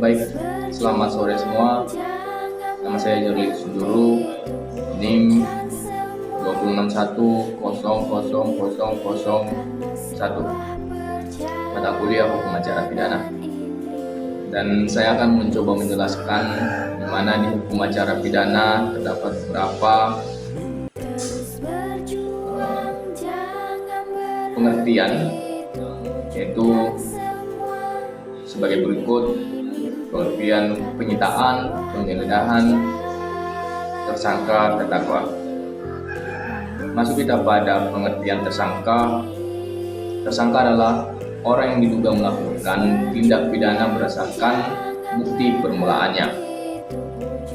Baik, selamat sore semua. Nama saya Jorli Sunduru. NIM 261000001. Mata kuliah Hukum Acara Pidana. Dan saya akan mencoba menjelaskan di mana di hukum acara pidana terdapat beberapa pengertian, yaitu sebagai berikut: pengertian penyitaan, penggeledahan, tersangka, terdakwa. Masuk kita pada pengertian tersangka. Tersangka adalah orang yang diduga melakukan tindak pidana berdasarkan bukti permulaannya.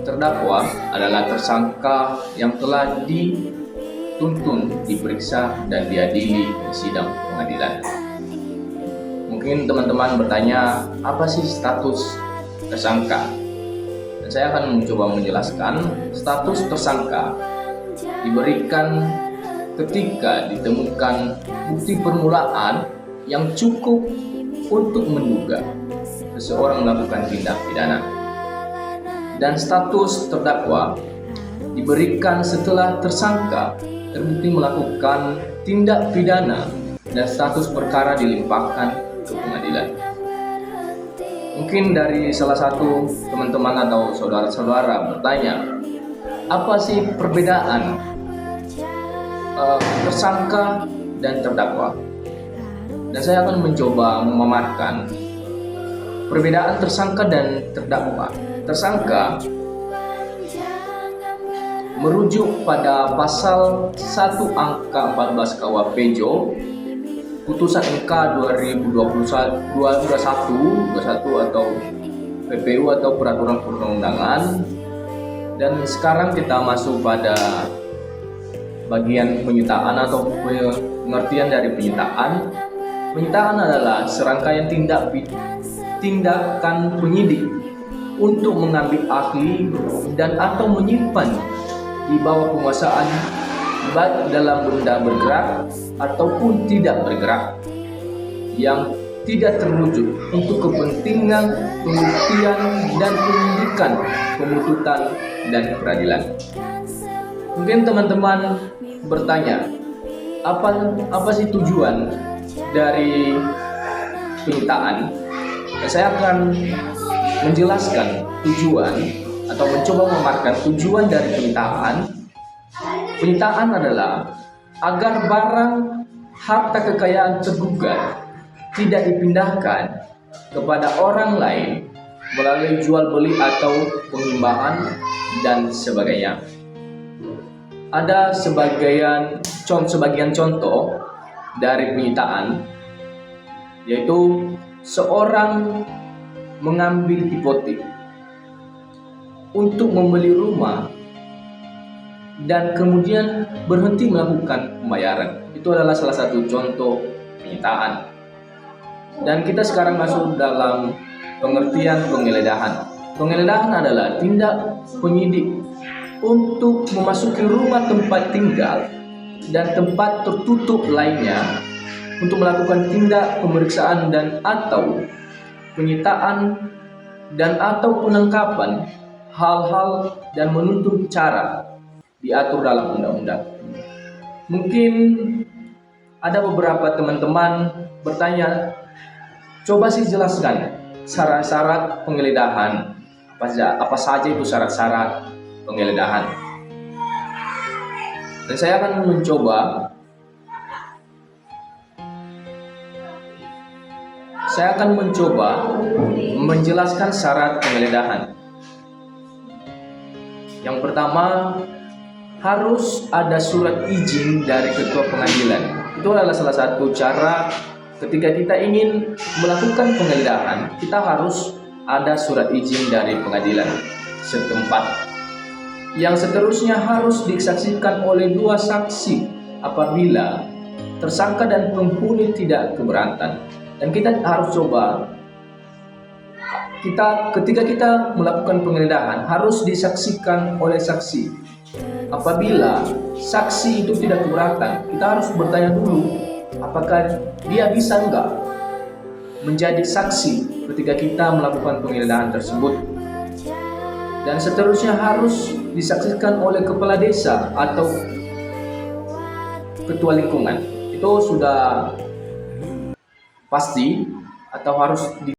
Terdakwa adalah tersangka yang telah dituntun, diperiksa, dan diadili di sidang pengadilan. Mungkin teman-teman bertanya, apa sih status tersangka? Dan saya akan mencoba menjelaskan. Status tersangka diberikan ketika ditemukan bukti permulaan yang cukup untuk menduga seseorang melakukan tindak pidana. Dan status terdakwa diberikan setelah tersangka terbukti melakukan tindak pidana dan status perkara dilimpahkan ke pengadilan. Mungkin dari salah satu teman-teman atau saudara-saudara bertanya, apa sih perbedaan tersangka dan terdakwa? Dan saya akan mencoba memaparkan perbedaan tersangka dan terdakwa. Tersangka merujuk pada pasal 1 angka 14 KUHP PEJO, putusan MK 2021 atau PPU atau peraturan perundang-undangan. Dan sekarang kita masuk pada bagian penyitaan atau pengertian dari penyitaan. Penyitaan adalah serangkaian tindakan penyidik untuk mengambil ahli dan atau menyimpan di bawah penguasaan, baik dalam benda bergerak ataupun tidak bergerak, yang tidak terwujud untuk kepentingan pembuktian dan penyidikan, penuntutan, dan peradilan. Mungkin teman-teman bertanya, apa sih tujuan dari penyitaan? Saya akan menjelaskan tujuan atau mencoba memaparkan tujuan dari penyitaan. Penyitaan adalah agar barang harta kekayaan tergugat tidak dipindahkan kepada orang lain melalui jual beli atau pengimbangan dan sebagainya. Ada sebagian contoh dari penyitaan, yaitu seorang mengambil hipotek untuk membeli rumah dan kemudian berhenti melakukan pembayaran. Itu adalah salah satu contoh penyitaan. Dan kita sekarang masuk dalam pengertian penggeledahan. Penggeledahan adalah tindak penyidik untuk memasuki rumah tempat tinggal dan tempat tertutup lainnya untuk melakukan tindak pemeriksaan dan atau penyitaan dan atau penangkapan hal-hal dan menuntut cara diatur dalam undang-undang. Mungkin ada beberapa teman-teman bertanya, coba sih jelaskan syarat-syarat penggeledahan. Apa saja itu syarat-syarat penggeledahan? Dan saya akan mencoba menjelaskan syarat penggeledahan. Yang pertama, harus ada surat izin dari ketua pengadilan. Itu adalah salah satu cara ketika kita ingin melakukan penggeledahan, kita harus ada surat izin dari pengadilan setempat. Yang seterusnya harus disaksikan oleh 2 saksi apabila tersangka dan penghuni tidak keberatan. Dan kita harus coba, ketika kita melakukan penggeledahan harus disaksikan oleh saksi. Apabila saksi itu tidak keberatan, kita harus bertanya dulu, apakah dia bisa enggak menjadi saksi ketika kita melakukan penggeledahan tersebut. Dan seterusnya harus disaksikan oleh kepala desa atau ketua lingkungan. Itu sudah pasti atau harus